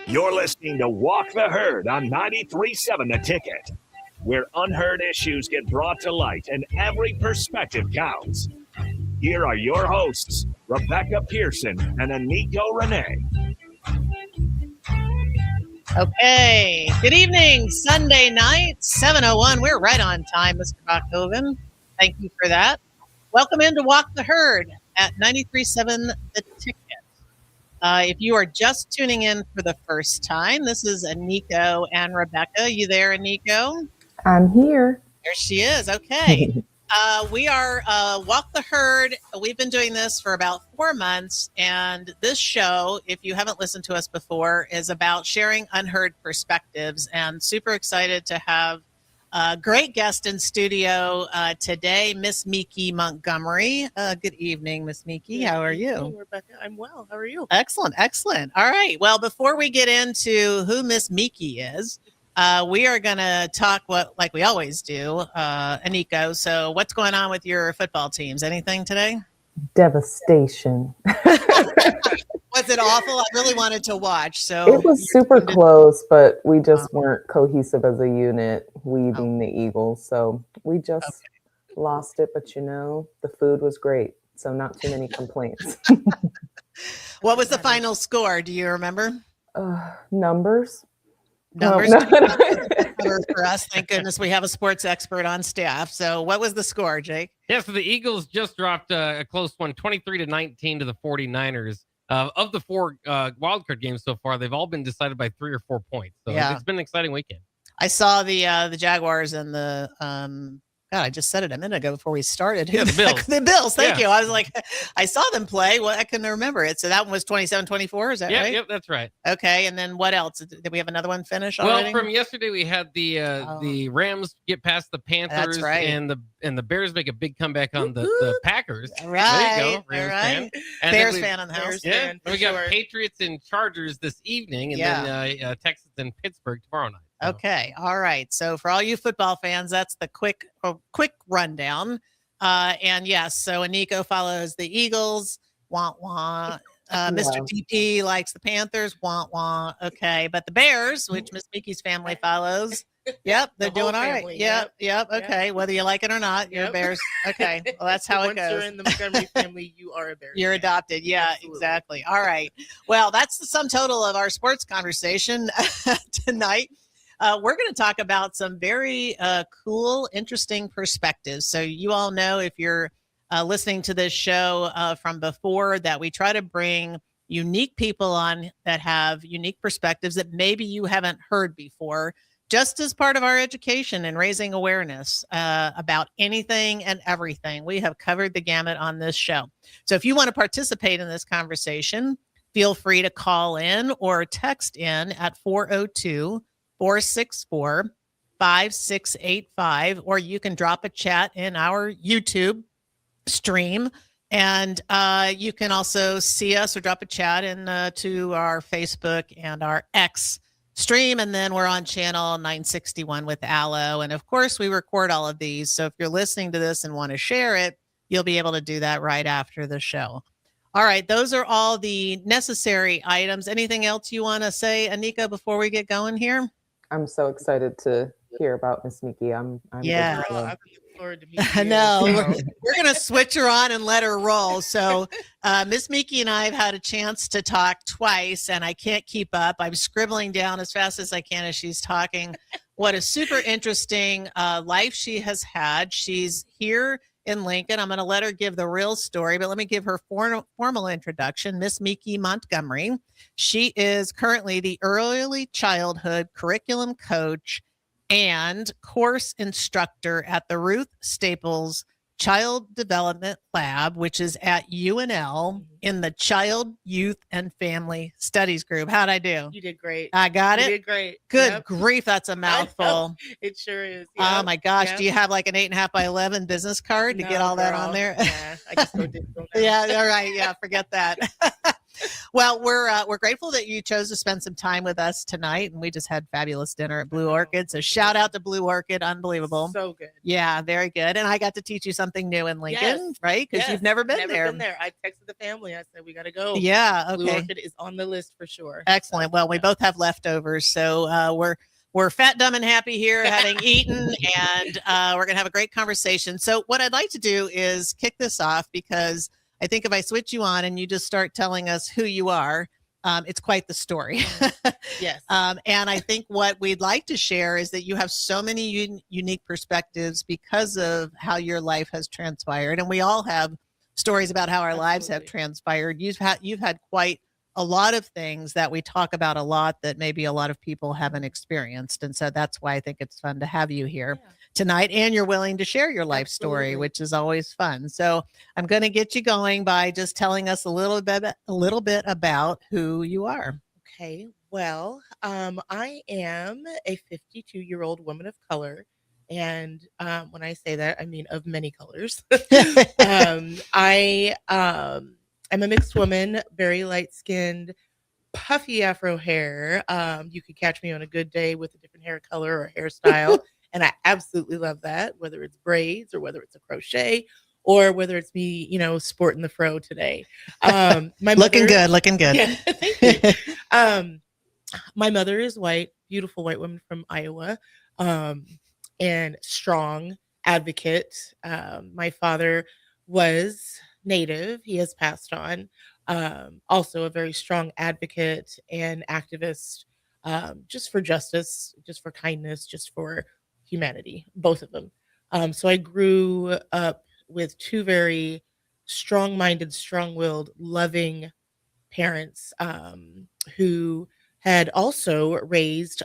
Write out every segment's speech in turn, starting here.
You're listening to Walk the Herd on 93.7 The Ticket, where unheard issues get brought to light and every perspective counts. Here are your hosts, Rebecca Pearson and Aniko Renee. Okay, good evening. Sunday night, 7:01. We're right on time, Mr. Bachhoven. Thank you for that. Welcome in to Walk the Herd at 93.7 The Ticket. If you are just tuning in for the first time, this is Aniko and Rebecca. You there, Aniko? I'm here. There she is. Okay. We are Walk the Herd. We've been doing this for about 4 months. And this show, if you haven't listened to us before, is about sharing unheard perspectives. And super excited to have a great guest in studio today, Mismiki Montgomery. Good evening, Mismiki. How are you? Hey, Rebecca, I'm well. How are you? Excellent, excellent. All right. Well, before we get into who Mismiki is, we are going to talk like we always do, Aniko. So what's going on with your football teams? Anything today? Devastation. Was it awful? I really wanted to watch. So it was super close, but we just weren't cohesive as a unit, leading the Eagles. So we just lost it. But the food was great. So not too many complaints. What was the final score? Do you remember? Numbers. Numbers for us. Thank goodness we have a sports expert on staff. So what was the score, Jake? Yeah, so the Eagles just dropped a close one, 23-19 to the 49ers. Of the four wildcard games so far, they've all been decided by 3 or 4 points. So it's been an exciting weekend. I saw the Jaguars and the God, I just said it a minute ago before we started. Yeah, the Bills. The Bills, thank you. I was like, I saw them play. Well, I couldn't remember it. So that one was 27-24, is that right? Yep, that's right. Okay, and then what else? Did we have another one finish already? Well, from yesterday, we had the Rams get past the Panthers, That's right. and the Bears make a big comeback on the Packers. All right, There you go, Rams fan. And Bears fan on the house. Yeah, and we got Patriots and Chargers this evening, and then Texas and Pittsburgh tomorrow night. So. Okay, all right. So for all you football fans, that's the quick rundown. And yes, so Aniko follows the Eagles. Wah wah. Mr. DP likes the Panthers. Wah wah. Okay, but the Bears, which Miss Mickey's family follows. Yep, they're doing all right. Yep. Okay, whether you like it or not, you're Bears. Okay, well that's how it goes. Once you're in the Montgomery family, you are a Bears. You're adopted. Yeah, absolutely. Exactly. All right. Well, that's the sum total of our sports conversation tonight. We're going to talk about some very cool, interesting perspectives. So you all know, if you're listening to this show from before, that we try to bring unique people on that have unique perspectives that maybe you haven't heard before, just as part of our education and raising awareness about anything and everything. We have covered the gamut on this show. So if you want to participate in this conversation, feel free to call in or text in at 402-464-5685, or you can drop a chat in our YouTube stream. And you can also see us or drop a chat in to our Facebook and our X stream. And then we're on channel 961 with Allo. And of course, we record all of these. So if you're listening to this and want to share it, you'll be able to do that right after the show. All right. Those are all the necessary items. Anything else you want to say, Aniko, before we get going here? I'm so excited to hear about Mismiki. I'm I'm looking forward to meeting you. I know. We're going to switch her on and let her roll. So Mismiki and I have had a chance to talk twice, and I can't keep up. I'm scribbling down as fast as I can as she's talking. What a super interesting life she has had. She's here in Lincoln. I'm going to let her give the real story, but let me give her formal introduction. Mismiki Montgomery. She is currently the early childhood curriculum coach and course instructor at the Ruth Staples Child Development Lab, which is at UNL in the Child, Youth, and Family Studies group. How'd I do? You did great. I got it? You did great. Good grief, that's a mouthful. It sure is. Yep. Oh my gosh. Yep. Do you have like an 8.5 by 11 business card to get all that on there? Yeah, I just go digital now. Yeah, all right. Yeah, forget that. Well, we're grateful that you chose to spend some time with us tonight, and we just had fabulous dinner at Blue Orchid. So shout out to Blue Orchid, unbelievable. So good. Yeah, very good. And I got to teach you something new in Lincoln, Yes. right? Because you've never been there. I texted the family. I said we got to go. Yeah. Okay. Blue Orchid is on the list for sure. Excellent. Well, we both have leftovers, so we're fat, dumb, and happy here, having eaten, and we're gonna have a great conversation. So, what I'd like to do is kick this off because I think if I switch you on and you just start telling us who you are, it's quite the story. Yes. And I think what we'd like to share is that you have so many unique perspectives because of how your life has transpired, and we all have stories about how our lives have transpired. You've had quite a lot of things that we talk about a lot that maybe a lot of people haven't experienced. And so that's why I think it's fun to have you here tonight. And you're willing to share your life story, which is always fun. So I'm going to get you going by just telling us a little bit about who you are. Okay. Well, I am a 52-year-old woman of color. And when I say that, I mean of many colors. I'm a mixed woman, very light-skinned, puffy Afro hair. You could catch me on a good day with a different hair color or hairstyle, and I absolutely love that, whether it's braids or whether it's a crochet or whether it's me, sporting the fro today. My looking good. Yeah, thank you. My mother is white, beautiful white woman from Iowa, and strong advocate. My father was Native. He has passed on. Also a very strong advocate and activist, just for justice, just for kindness, just for humanity, both of them. So I grew up with two very strong-minded, strong-willed, loving parents, who had also raised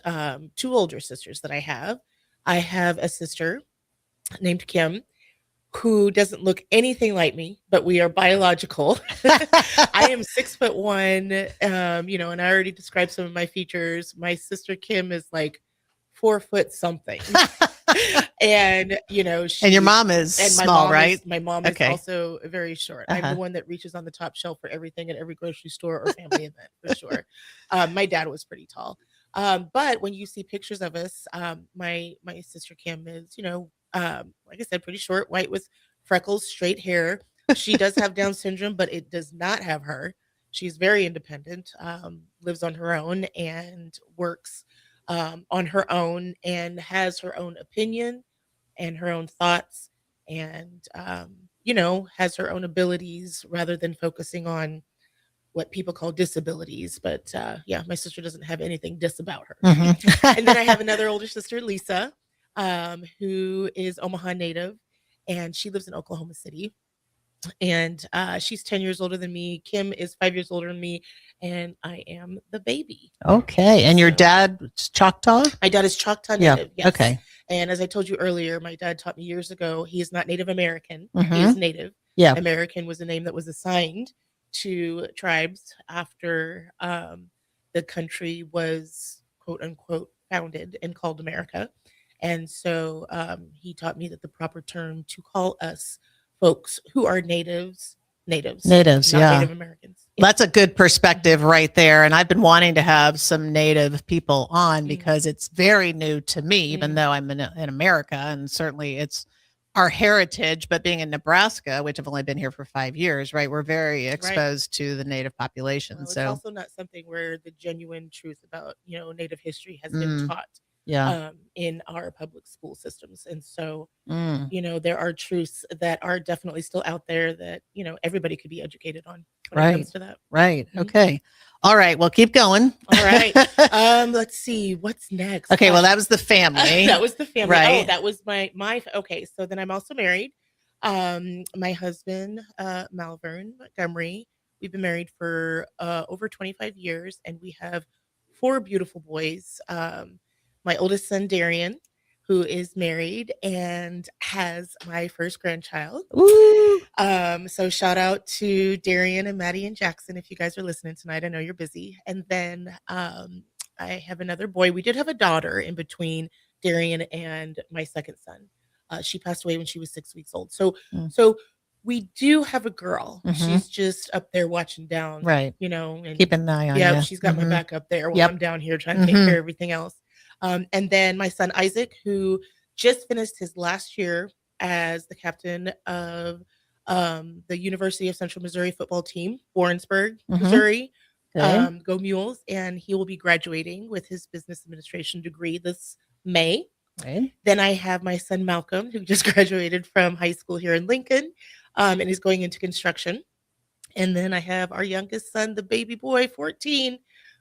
two older sisters that I have. I have a sister named Kim, who doesn't look anything like me, but we are biological. I am 6'1", and I already described some of my features. My sister Kim is like 4 foot something. And, and your mom is small, right? My mom is also very short. I'm the one that reaches on the top shelf for everything at every grocery store or family event, for sure. My dad was pretty tall. But when you see pictures of us, my sister Kim is, like I said, pretty short, white with freckles, straight hair. She does have Down syndrome, but it does not have her. She's very independent, lives on her own and works on her own and has her own opinion and her own thoughts and, has her own abilities rather than focusing on what people call disabilities. But my sister doesn't have anything dis about her. Mm-hmm. And then I have another older sister, Lisa, who is Omaha native, and she lives in Oklahoma City. And she's 10 years older than me. Kim is 5 years older than me, and I am the baby. Okay. And your dad's Choctaw? My dad is Choctaw Native. Yeah. Yes. Okay. And as I told you earlier, my dad taught me years ago, he is not Native American. Mm-hmm. He is Native. Yeah. American was a name that was assigned to tribes after the country was, quote unquote, founded and called America. And so he taught me that the proper term to call us folks who are natives, not Native Americans. Yeah. That's a good perspective right there. And I've been wanting to have some Native people on because it's very new to me, even though I'm in America, and certainly it's our heritage. But being in Nebraska, which I've only been here for 5 years, right, we're very exposed to the Native population. Well, so it's also not something where the genuine truth about Native history has been taught. In our public school systems. And so, there are truths that are definitely still out there that, everybody could be educated on when it comes to that. Right. Mm-hmm. Okay. All right. Well, keep going. All right. Let's see. What's next? Okay. Well, that was the family. That was the family. Right. Oh, that was my, okay. So then I'm also married. My husband, Malvern Montgomery, we've been married for over 25 years, and we have 4 beautiful boys. My oldest son, Darian, who is married and has my first grandchild. Woo! So shout out to Darian and Maddie and Jackson if you guys are listening tonight. I know you're busy. And then I have another boy. We did have a daughter in between Darian and my second son. She passed away when she was 6 weeks old. So We do have a girl. Mhm. She's just up there watching down, Right. and Keep an eye on yeah, you. she's got my back up there while Yep. I'm down here trying to take care of everything else. And then my son Isaac, who just finished his last year as the captain of the University of Central Missouri football team, Warrensburg, Missouri. Okay. Go Mules, and he will be graduating with his business administration degree this May. Right. Then I have my son Malcolm, who just graduated from high school here in Lincoln, and is going into construction. And then I have our youngest son, the baby boy, 14,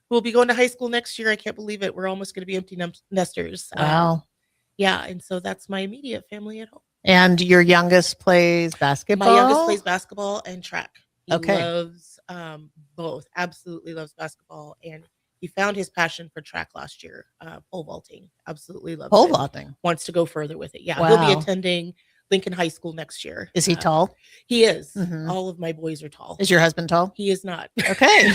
who will be going to high school next year. I can't believe it. We're almost going to be empty nesters. Wow. Yeah, and so that's my immediate family at home. And your youngest plays basketball? My youngest plays basketball and track. He Okay. loves both, absolutely loves basketball. And he found his passion for track last year, pole vaulting. Absolutely loves Pole it. vaulting. Wants to go further with it. Yeah, Wow. he'll be attending Lincoln High School next year. Is he tall? He is. Mhm. All of my boys are tall. Is your husband tall? He is not. Okay.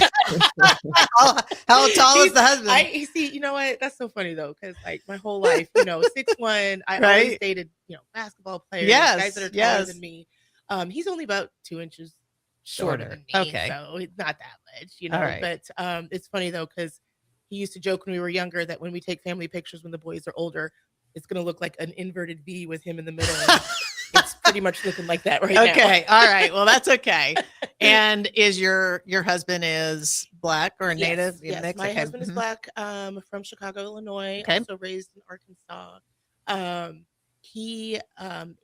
How tall is the husband? I see. You know what? That's so funny though, because like my whole life, 6'1". I always Right. dated, basketball players, Yes, guys that are taller yes. than me. He's only about 2 inches shorter than me, Okay. so it's not that much, All right. But it's funny though, because he used to joke when we were younger that when we take family pictures when the boys are older, it's gonna look like an inverted V with him in the middle. It's pretty much looking like that right now. Okay. All right. Well, that's okay. And is your husband is black or native? Yes. Mix? My Okay. husband is Mhm. black, from Chicago, Illinois. Okay. Also raised in Arkansas. He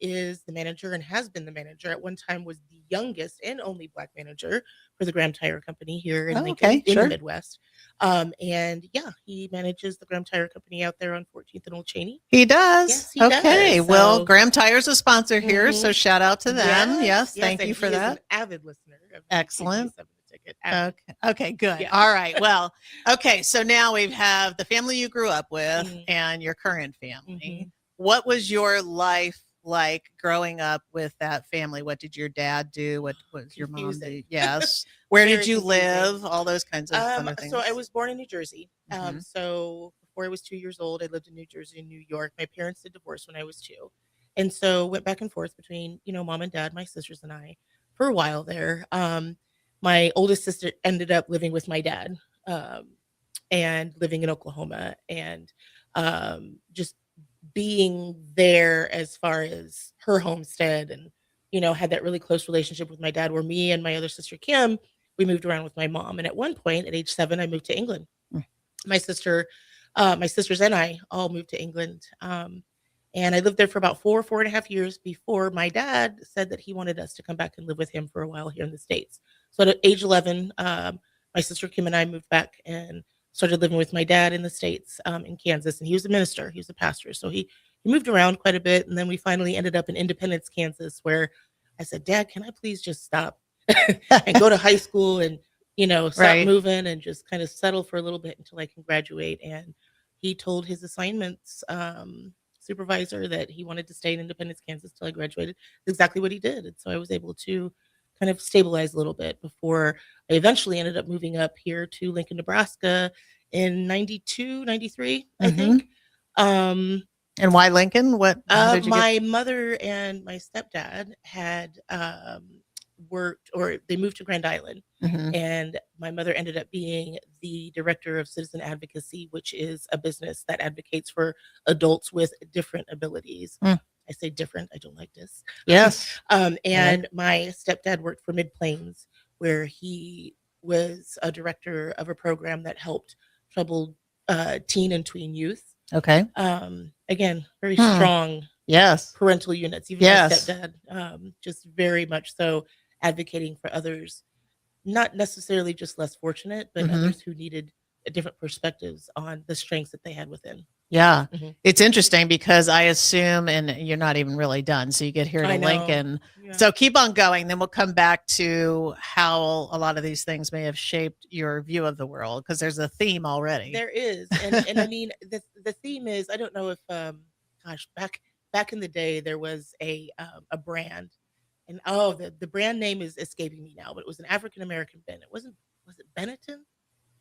is the manager and has been the manager. At one time was the youngest and only black manager for the Graham Tire Company here in Oh, Lincoln, okay, in sure. the Midwest. And yeah, he manages the Graham Tire Company out there on 14th and Old Cheney. He does. Yes, he Okay. does. Well, So- Graham Tire's a sponsor here, so Mhm. shout out to them. Yes. Thank and you for he is that. an avid listener. Of the Excellent. 7 ticket. Avid. Okay, good. Yeah. All right. Well, okay. So now we have the family you grew up with Mhm. and your current family. Mhm. What was your life like growing up with that family? What did your dad do? What was your mom do? Confusing. Yes. Where did Very you confusing. live? All those kinds of other things. So I was born in New Jersey. Mhm. So before I was 2 years old, I lived in New Jersey and New York. My parents did divorce when I was 2. And so went back and forth between, mom and dad, my sisters and I for a while there. My oldest sister ended up living with my dad, and living in Oklahoma, and just being there as far as her homestead, and had that really close relationship with my dad, where me and my other sister Kim, we moved around with my mom. And at one point at age 7, I moved to England. Mm. My sisters and I all moved to England. And I lived there for about 4.5 years before my dad said that he wanted us to come back and live with him for a while here in the States. So at age 11, my sister Kim and I moved back and started living with my dad in the States, in Kansas. And he was a minister, he was a pastor. So he moved around quite a bit. And then we finally ended up in Independence, Kansas, where I said, Dad, can I please just stop and go to high school and, stop Right. moving and just kind of settle for a little bit until I can graduate. And he told his assignments supervisor that he wanted to stay in Independence, Kansas till I graduated. That's exactly what he did. And so I was able to kind of stabilize a little bit before I eventually ended up moving up here to Lincoln, Nebraska in 92, 93, I Mhm. think. And why Lincoln? How did you get- My mother and my stepdad had worked, or they moved to Grand Island. Mhm. And my mother ended up being the director of citizen advocacy, which is a business that advocates for adults with different abilities. Mm. I say different, I don't like this. Yes. And my stepdad worked for Mid Plains, where he was a director of a program that helped troubled teen and tween youth. Okay. Again, very Hmm. strong Yes. parental units. Even Yes. my stepdad, just very much so advocating for others, not necessarily just less fortunate, but Mhm. others who needed different perspectives on the strengths that they had within. Yeah. Mhm. It's interesting because I assume, and you're not even really done. So you get here to I know. Lincoln. Yeah. So keep on going. Then we'll come back to how a lot of these things may have shaped your view of the world, because there's a theme already. There is, and I mean the theme is, I don't know if back in the day there was a brand, and the brand name is escaping me now, but it was an African American bin. Was it Benetton?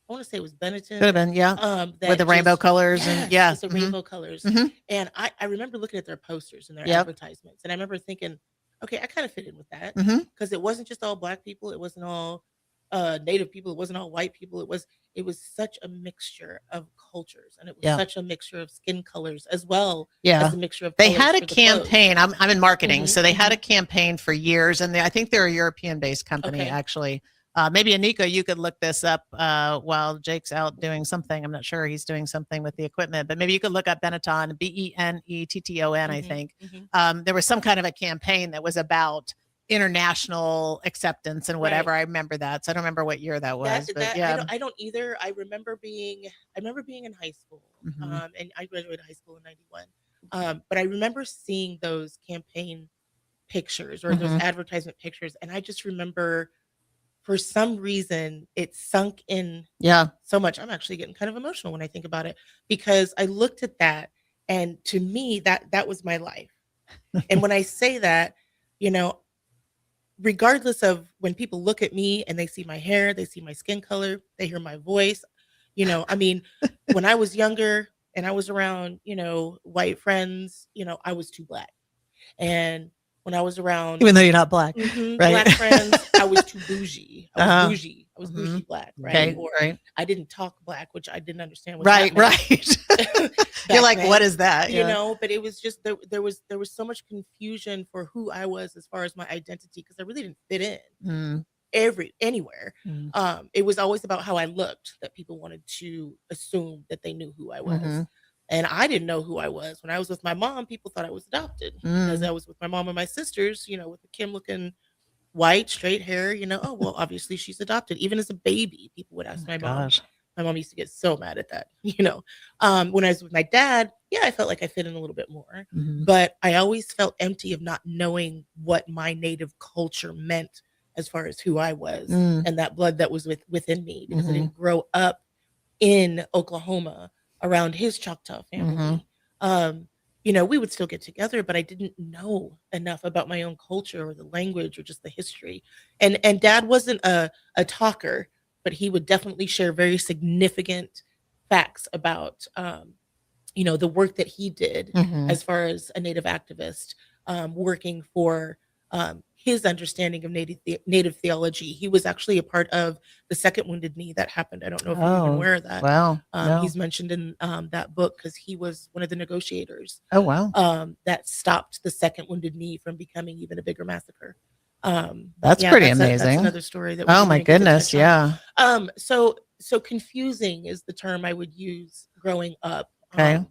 I want to say it was Benetton. Could have been, yeah. That With the rainbow just- colors and yeah. just the rainbow colors. Mhm. And I remember looking at their posters and their Yep. advertisements, and I remember thinking, okay, I kind of fit in with that Mm-hmm. because it wasn't just all Black people. It wasn't all Native people. It wasn't all white people. It was such a mixture of cultures, and it was Yeah. such a mixture of skin colors as well Yeah. as a mixture of They colors had a for the clothes. campaign. I'm in marketing, Mhm, so they had a mhm. campaign for years, and I think they're a European-based company, Okay. actually. Maybe Aniko, you could look this up while Jake's out doing something. I'm not sure he's doing something with the equipment, but maybe you could look up Benetton, Benetton, I Mhm, think. mhm. There was some kind of a campaign that was about international acceptance and whatever. Right. I remember that. So I don't remember what year that was, but That yeah. I don't either. I remember being in high school, Mhm. and I graduated high school in '91. But I remember seeing those campaign pictures or those Mhm. advertisement pictures, and I just remember for some reason it sunk in Yeah. so much. I'm actually getting kind of emotional when I think about it because I looked at that, and to me that was my life. And when I say that, you know, regardless of when people look at me and they see my hair, they see my skin color, they hear my voice, I mean, when I was younger and I was around, white friends, I was too Black. And when I was around Even though you're not Black, right? Black friends, I was too bougie. I was Uh-huh. bougie. I was bougie Mhm. Black, right? Okay, Or right. I didn't talk Black, which I didn't understand what Right, that meant. right. You're Back like, what then, is that? Yeah. but it was just there was so much confusion for who I was as far as my identity because I really didn't fit in Mm, anywhere. mm, It was always about how I looked that people wanted to assume that they knew who I was. mhm, And I didn't know who I was. When I was with my mom, people thought I was adopted because mm. I was with my mom and my sisters, with the Kim looking white, straight hair, oh, well, obviously she's adopted. Even as a baby, people would ask my mom. Gosh. My mom used to get so mad at that, When I was with my dad, yeah, I felt like I fit in a little bit more, Mhm. but I always felt empty of not knowing what my native culture meant as far as who I was Mm, and that blood that was within me because I mhm, didn't grow up in Oklahoma around his Choctaw mhm. family. We would still get together, but I didn't know enough about my own culture or the language or just the history. And dad wasn't a talker, but he would definitely share very significant facts about the work that he did Mhm. as far as a Native activist working for his understanding of Native theology. He was actually a part of the second Wounded Knee that happened. I don't know if you're even Oh, aware of that. wow. No. He's mentioned in that book because he was one of the negotiators Oh, wow. that stopped the second Wounded Knee from becoming even a bigger massacre. That's Yeah, pretty that's amazing. another story that we Oh, can my even get to goodness. touch on. Yeah. So confusing is the term I would use growing up. Okay.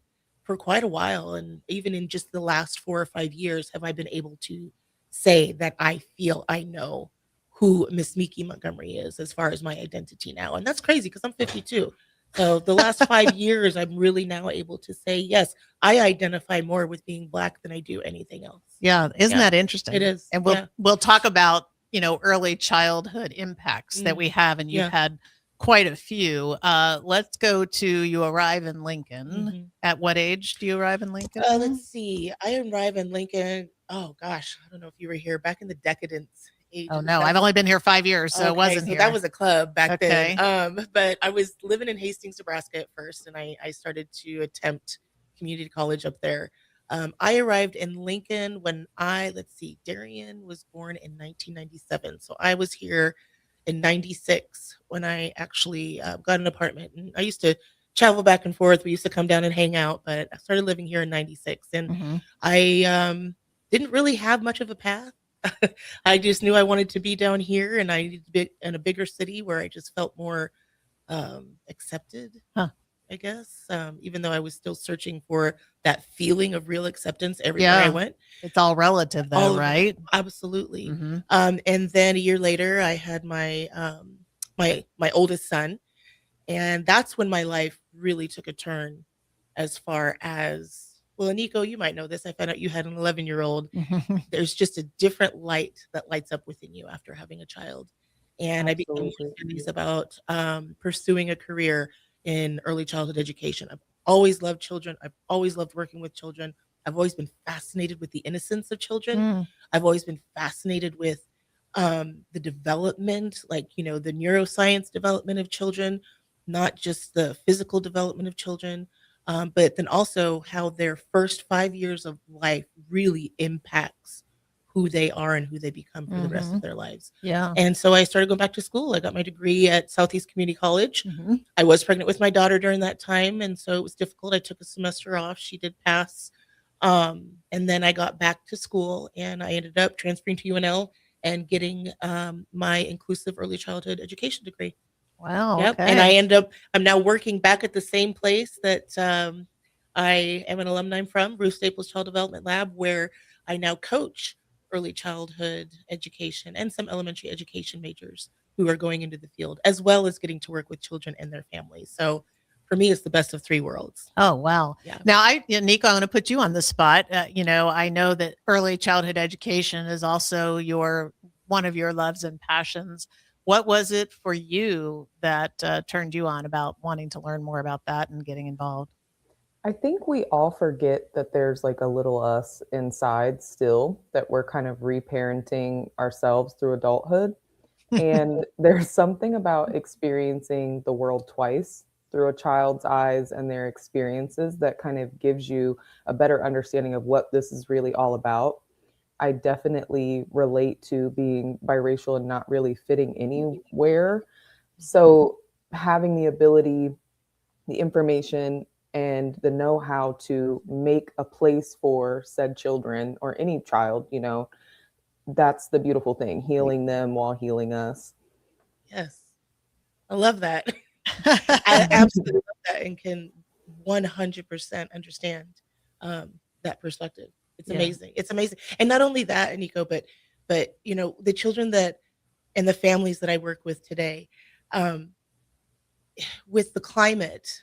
For quite a while, and even in just the last 4 or 5 years, have I been able to say that I feel I know who Mismiki Montgomery is as far as my identity now. And that's crazy because I'm 52. So the last 5 years, I'm really now able to say, yes, I identify more with being Black than I do anything else. Yeah. Isn't Yeah, that interesting? it is. And Yeah. we'll talk about, early childhood impacts that we have, and you've Yeah. had quite a few. Let's go to you arrive in Lincoln. Mhm. At what age do you arrive in Lincoln? Let's see. I arrived in Lincoln. Oh gosh, I don't know if you were here back in the decadence age. Oh of the no, I've 70s. only been here 5 years, so it wasn't so here. that was a club back Okay. then. But I was living in Hastings, Nebraska at first, and I started to attempt community college up there. I arrived in Lincoln when let's see, Darian was born in 1997. So I was here in 96 when I actually got an apartment. And I used to travel back and forth. We used to come down and hang out, but I started living here in 96. And Mhm. I didn't really have much of a path. I just knew I wanted to be down here and I needed to be in a bigger city where I just felt more accepted, Huh. I guess. Even though I was still searching for that feeling of real acceptance everywhere I Yeah. went. It's all relative though, All of it. right? Absolutely. Mhm. And then a year later, I had my my oldest son, and that's when my life really took a turn. As far as well, Aniko, you might know this. I found out you had an 11-year-old. There's just a different light that lights up within you after having a child, and I became more Absolutely. serious about pursuing a career in early childhood education. I've always loved children. I've always loved working with children. I've always been fascinated with the innocence of children. Mm. I've always been fascinated with the development, like, the neuroscience development of children, not just the physical development of children, but then also how their first 5 years of life really impacts who they are and who they become for the rest of their lives. Yeah. And so I started going back to school. I got my degree at Southeast Community College. I was pregnant with my daughter during that time, and so it was difficult. I took a semester off. She did pass. And then I got back to school, and I ended up transferring to UNL and getting my inclusive early childhood education degree. Wow. Yep. Okay. And I'm now working back at the same place that I am an alumni from, Ruth Staples Child Development Lab, where I now coach early childhood education and some elementary education majors who are going into the field, as well as getting to work with children and their families. So for me, it's the best of three worlds. Oh, wow. Yeah. Now, Aniko, I'm going to put you on the spot. I know that early childhood education is also one of your loves and passions. What was it for you that turned you on about wanting to learn more about that and getting involved? I think we all forget that there's like a little us inside still, that we're kind of reparenting ourselves through adulthood. And there's something about experiencing the world twice through a child's eyes and their experiences that kind of gives you a better understanding of what this is really all about. I definitely relate to being biracial and not really fitting anywhere. So having the ability, the information, and the know-how to make a place for said children or any child, that's the beautiful thing, healing them while healing us. Yes. I love that. I absolutely love that and can 100% understand that perspective. It's amazing. It's amazing. And not only that, Aniko, but the children and the families that I work with today, with the climate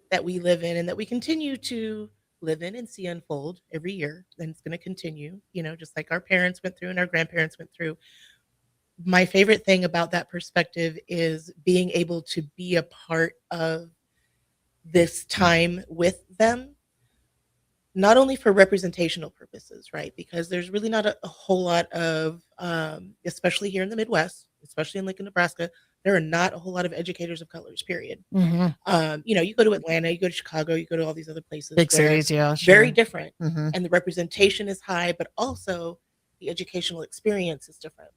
that we live in and that we continue to live in and see unfold every year, and it's going to continue, just like our parents went through and our grandparents went through. My favorite thing about that perspective is being able to be a part of this time with them, not only for representational purposes, right? Because there's really not a whole lot of, especially here in the Midwest, especially in Lincoln, Nebraska, there are not a whole lot of educators of colors, period. You go to Atlanta, you go to Chicago, you go to all these other places. Big cities, yeah. Sure. Very different. And the representation is high, but also the educational experience is different,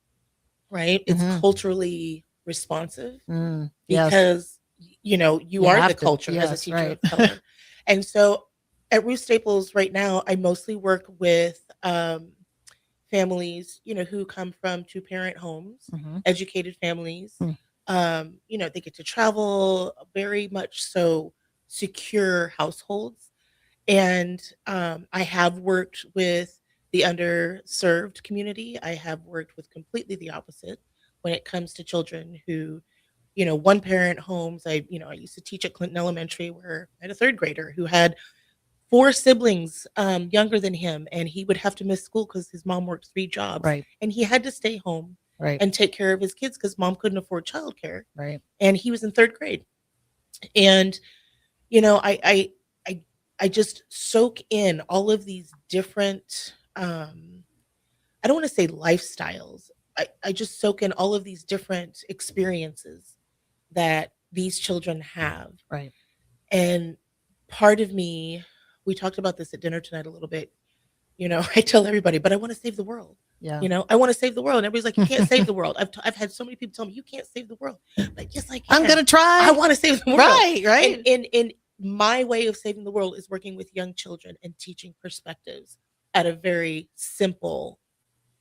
right? It's culturally responsive because, you are the culture as a teacher of color. And so at Ruth Staples right now, I mostly work with families, who come from two-parent homes, educated families. They get to travel, very much so secure households. And I have worked with the underserved community. I have worked with completely the opposite when it comes to children who, one-parent homes. I used to teach at Clinton Elementary, where I had a third grader who had 4 siblings younger than him, and he would have to miss school because his mom worked 3 jobs. Right. And he had to stay home and take care of his kids because mom couldn't afford childcare. Right. And he was in 3rd grade. And, I just soak in all of these different, I don't want to say lifestyles. I just soak in all of these different experiences that these children have. Right. And part of me, we talked about this at dinner tonight a little bit. I tell everybody, but I want to save the world. Yeah. I want to save the world. And everybody's like, you can't save the world. I've had so many people tell me, you can't save the world. Like, yes, I can. I'm going to try. I want to save the world. Right. And my way of saving the world is working with young children and teaching perspectives at a very simple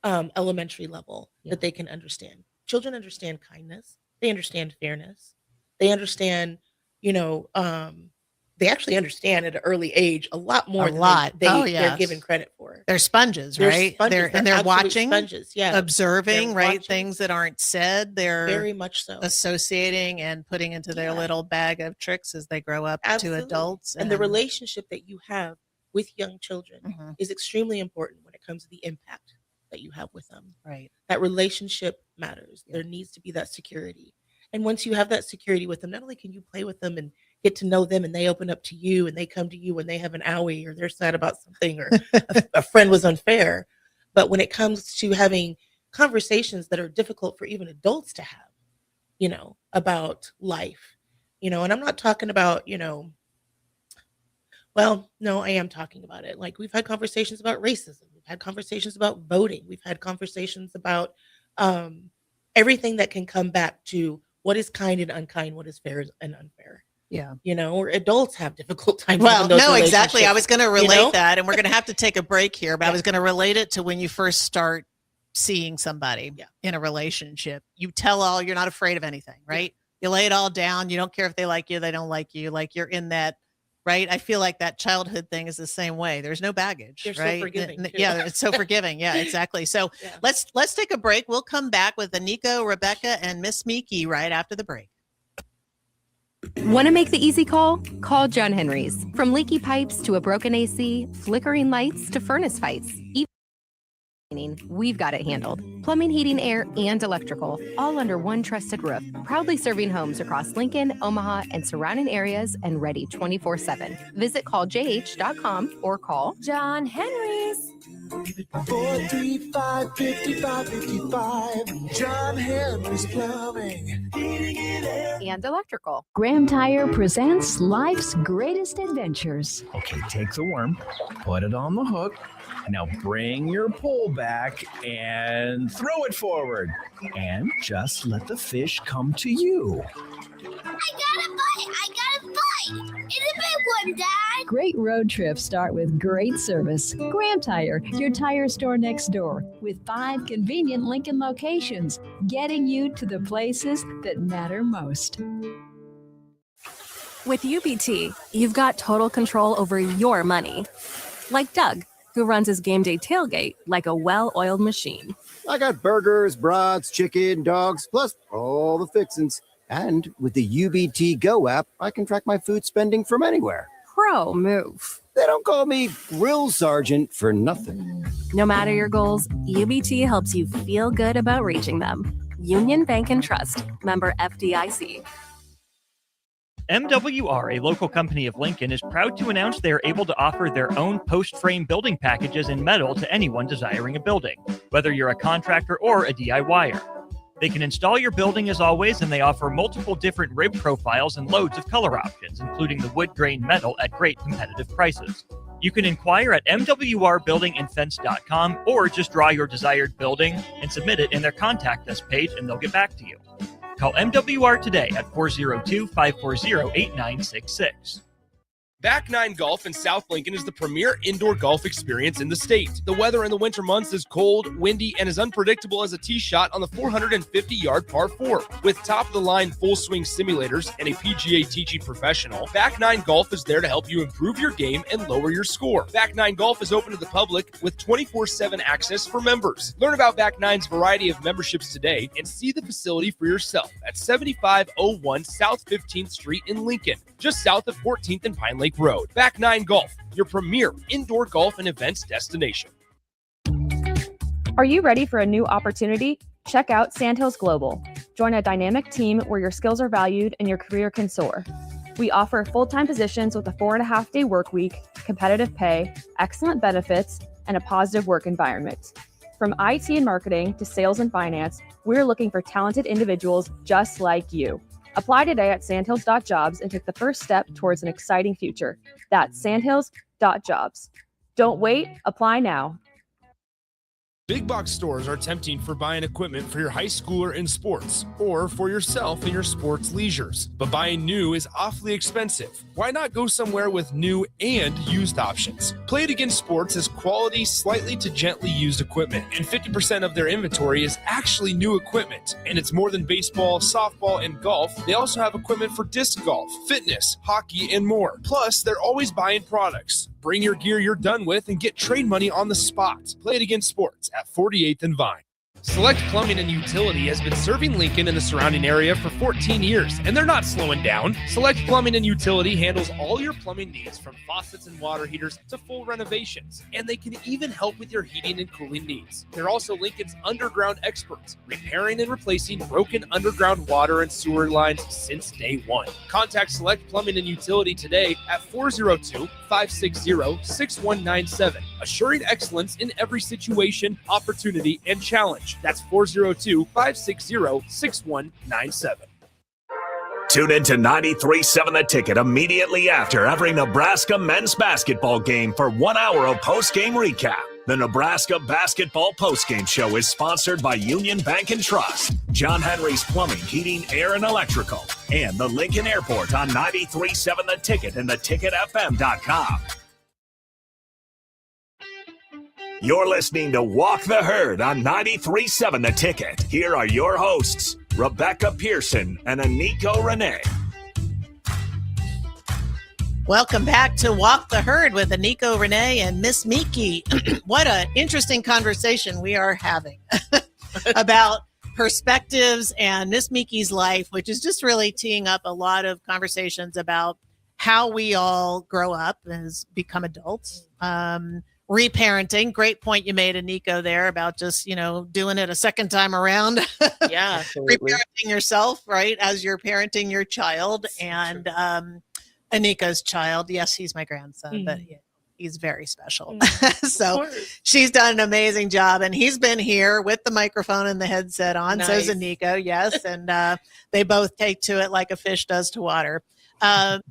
elementary level that they can understand. Children understand kindness. They understand fairness. They understand, they actually understand at an early age a lot more than they're given credit for. They're sponges, right? They're watching, sponges, observing, right? Watching. Things that aren't said, they're very much so associating and putting into their little bag of tricks as they grow up to adults. And the relationship that you have with young children is extremely important when it comes to the impact that you have with them. Right. That relationship matters. Yeah. There needs to be that security. And once you have that security with them, not only can you play with them and get to know them, and they open up to you and they come to you when they have an owie or they're sad about something or a friend was unfair. But when it comes to having conversations that are difficult for even adults to have, about life, and I'm not talking about, Well, no, I am talking about it. Like, we've had conversations about racism. We've had conversations about voting. We've had conversations about everything that can come back to what is kind and unkind, what is fair and unfair. Yeah. Or adults have difficult times. Well, no, exactly. I was going to relate that, and we're going to have to take a break here, but I was going to relate it to when you first start seeing somebody in a relationship. You tell all, you're not afraid of anything, right? You lay it all down. You don't care if they like you, they don't like you. Like, you're in that, right? I feel like that childhood thing is the same way. There's no baggage, You're right? so forgiving, Yeah, it's so forgiving. Yeah, exactly. So let's take a break. We'll come back with Aniko, Rebecca, and Mismiki right after the break. Want to make the easy call? Call John Henry's. From leaky pipes to a broken AC, flickering lights to furnace fights. We've got it handled. Plumbing, heating, air, and electrical, all under one trusted roof. Proudly serving homes across Lincoln, Omaha, and surrounding areas, and ready 24/7. Visit calljh.com or call John Henry's. 435-5555. John Henry's Plumbing, Heating and Electrical. Graham Tire presents life's greatest adventures. Okay, take the worm, put it on the hook. Now bring your pole back and throw it forward. And just let the fish come to you. I got a bite! It's a big one, Dad! Great road trips start with great service. Graham Tire, your tire store next door, with 5 convenient Lincoln locations, getting you to the places that matter most. With UBT, you've got total control over your money. Like Doug, who runs his game day tailgate like a well-oiled machine. I got burgers, brats, chicken, dogs, plus all the fixins. And with the UBT Go app, I can track my food spending from anywhere. Pro move. They don't call me Grill Sergeant for nothing. No matter your goals, UBT helps you feel good about reaching them. Union Bank and Trust. Member FDIC. MWR, a local company of Lincoln, is proud to announce they are able to offer their own post-frame building packages in metal to anyone desiring a building, whether you're a contractor or a DIYer. They can install your building as always, and they offer multiple different rib profiles and loads of color options, including the wood grain metal at great competitive prices. You can inquire at mwrbuildingandfence.com or just draw your desired building and submit it in their contact us page, and they'll get back to you. Call MWR today at 402-540-8966. Back Nine Golf in South Lincoln is the premier indoor golf experience in the state. The weather in the winter months is cold, windy, and as unpredictable as a tee shot on the 450-yard par 4. With top-of-the-line full-swing simulators and a PGA teaching professional, Back Nine Golf is there to help you improve your game and lower your score. Back Nine Golf is open to the public with 24/7 access for members. Learn about Back Nine's variety of memberships today and see the facility for yourself at 7501 South 15th Street in Lincoln, just south of 14th and Pine Lake Road. Back Nine Golf, your premier indoor golf and events destination. Are you ready for a new opportunity? Check out Sandhills Global. Join a dynamic team where your skills are valued and your career can soar. We offer full-time positions with a 4.5-day work week, competitive pay, excellent benefits, and a positive work environment. From IT and marketing to sales and finance, we're looking for talented individuals just like you. Apply today at sandhills.jobs and take the first step towards an exciting future. That's sandhills.jobs. Don't wait, apply now. Big box stores are tempting for buying equipment for your high schooler in sports or for yourself in your sports leisures. But buying new is awfully expensive. Why not go somewhere with new and used options? Play It Again Sports has quality, slightly to gently used equipment, and 50% of their inventory is actually new equipment. And it's more than baseball, softball, and golf. They also have equipment for disc golf, fitness, hockey, and more. Plus, they're always buying products. Bring your gear you're done with and get trade money on the spot. Play It Again Sports at 48th and Vine. Select Plumbing and Utility has been serving Lincoln and the surrounding area for 14 years, and they're not slowing down. Select Plumbing and Utility handles all your plumbing needs, from faucets and water heaters to full renovations, and they can even help with your heating and cooling needs. They're also Lincoln's underground experts, repairing and replacing broken underground water and sewer lines since day one. Contact Select Plumbing and Utility today at 402-560-6197, assuring excellence in every situation, opportunity, and challenge. That's 402-560-6197. Tune in to 93.7 The Ticket immediately after every Nebraska men's basketball game for 1 hour of post-game recap. The Nebraska Basketball Postgame Show is sponsored by Union Bank and Trust, John Henry's Plumbing, Heating, Air, and Electrical, and the Lincoln Airport on 93.7 The Ticket and theticketfm.com. You're listening to Walk the Herd on 93.7 The Ticket. Here are your hosts, Rebecca Pearson and Aniko Renee. Welcome back to Walk the Herd with Aniko, Renee, and Mismiki. What an interesting conversation we are having about perspectives and Mismiki's life, which is just really teeing up a lot of conversations about how we all grow up and become adults. Reparenting. Great point you made, Aniko, there about just, doing it a second time around. Yeah. Reparenting yourself, right, as you're parenting your child. And Aniko's child, yes, he's my grandson, but he's very special. So she's done an amazing job. And he's been here with the microphone and the headset on. Nice. So's Aniko, yes. And they both take to it like a fish does to water. But,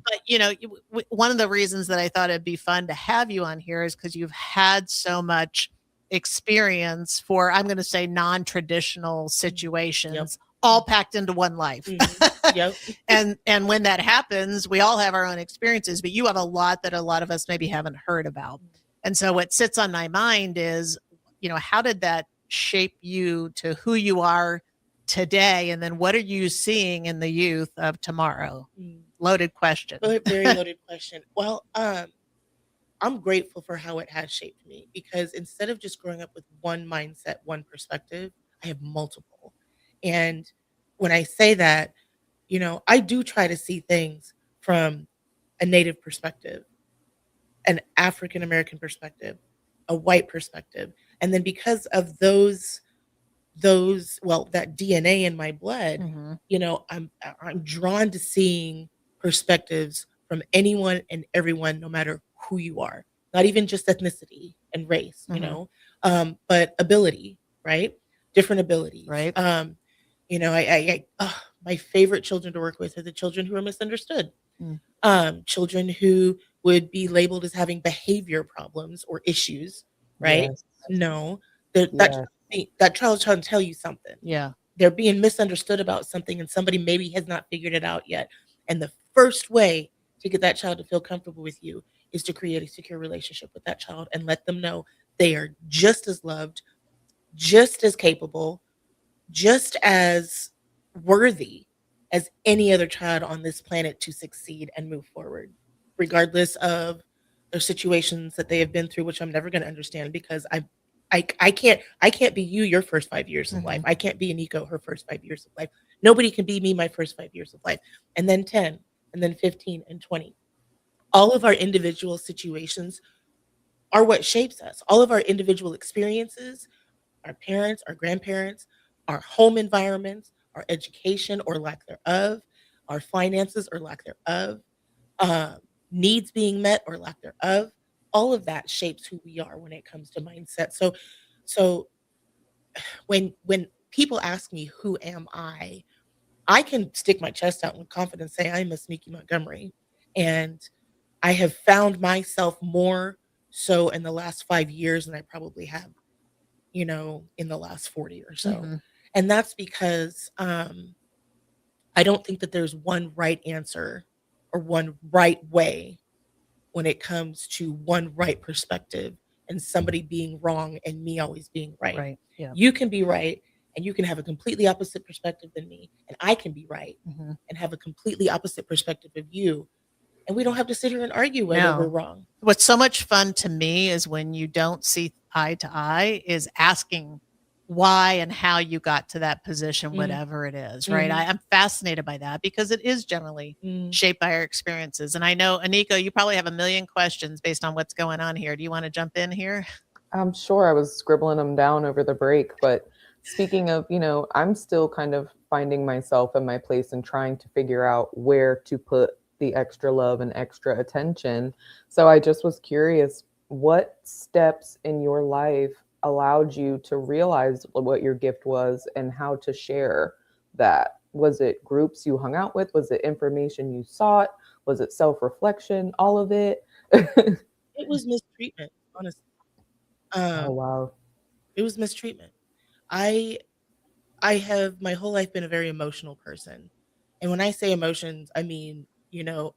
one of the reasons that I thought it'd be fun to have you on here is because you've had so much experience for, I'm going to say, non-traditional situations, all packed into one life. Yep. And when that happens, we all have our own experiences, but you have a lot that a lot of us maybe haven't heard about. And so what sits on my mind is, how did that shape you to who you are today? And then what are you seeing in the youth of tomorrow? Loaded question. Very loaded question. Well, I'm grateful for how it has shaped me, because instead of just growing up with one mindset, one perspective, I have multiple. And when I say that, I do try to see things from a Native perspective, an African American perspective, a white perspective. And then because of that DNA in my blood, I'm drawn to seeing perspectives from anyone and everyone, no matter who you are, not even just ethnicity and race, but ability, right? Different abilities. Right. My favorite children to work with are the children who are misunderstood. Children who would be labeled as having behavior problems or issues, right? Yes. No, that child's trying to tell you something. Yeah. They're being misunderstood about something, and somebody maybe has not figured it out yet. And the first way to get that child to feel comfortable with you is to create a secure relationship with that child and let them know they are just as loved, just as capable, just as worthy as any other child on this planet to succeed and move forward, regardless of their situations that they have been through, which I'm never going to understand, because I can't be you your first 5 years of life. I can't be Aniko her first 5 years of life. Nobody can be me my first 5 years of life. And then 10, and then 15, and 20. All of our individual situations are what shapes us. All of our individual experiences, our parents, our grandparents, our home environments, our education or lack thereof, our finances or lack thereof, needs being met or lack thereof. All of that shapes who we are when it comes to mindset. So when people ask me, who am I can stick my chest out with confidence, say I'm Mismiki Montgomery. And I have found myself more so in the last 5 years than I probably have, in the last 40 or so. And that's because I don't think that there's one right answer or one right way when it comes to one right perspective and somebody being wrong and me always being right. Right. Yeah. You can be right and you can have a completely opposite perspective than me, and I can be right and have a completely opposite perspective of you. And we don't have to sit here and argue whether we're wrong. What's so much fun to me is when you don't see eye to eye is asking why and how you got to that position, whatever it is, right? I'm fascinated by that because it is generally shaped by our experiences. And I know, Aniko, you probably have a million questions based on what's going on here. Do you want to jump in here? I'm sure. I was scribbling them down over the break, but speaking of, I'm still kind of finding myself in my place and trying to figure out where to put the extra love and extra attention. So I just was curious, what steps in your life allowed you to realize what your gift was and how to share that Was it groups you hung out with? Was it information you sought? Was it self-reflection? All of it? It was mistreatment, honestly. Oh, wow. It was mistreatment. I have my whole life been a very emotional person. And when I say emotions, I mean,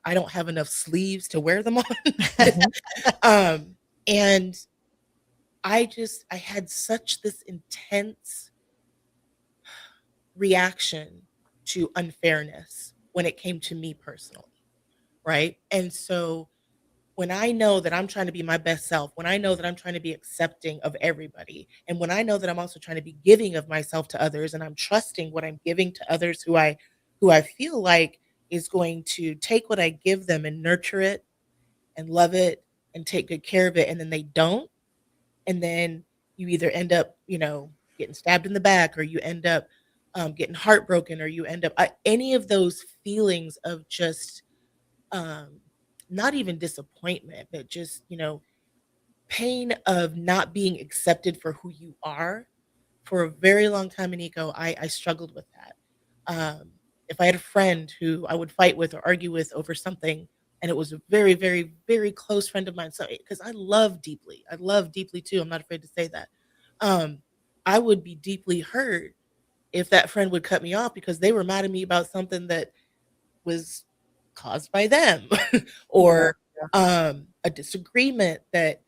I don't have enough sleeves to wear them on. And I had such this intense reaction to unfairness when it came to me personally, right? And so when I know that I'm trying to be my best self, when I know that I'm trying to be accepting of everybody, and when I know that I'm also trying to be giving of myself to others, and I'm trusting what I'm giving to others who I feel like is going to take what I give them and nurture it and love it and take good care of it, and then they don't, and then you either end up, getting stabbed in the back, or you end up getting heartbroken, or you end up any of those feelings of just not even disappointment, but just, pain of not being accepted for who you are. For a very long time, Aniko, I struggled with that. If I had a friend who I would fight with or argue with over something, and it was a very, very, very close friend of mine, so because I love deeply too, I'm not afraid to say that. I would be deeply hurt if that friend would cut me off because they were mad at me about something that was caused by them or a disagreement that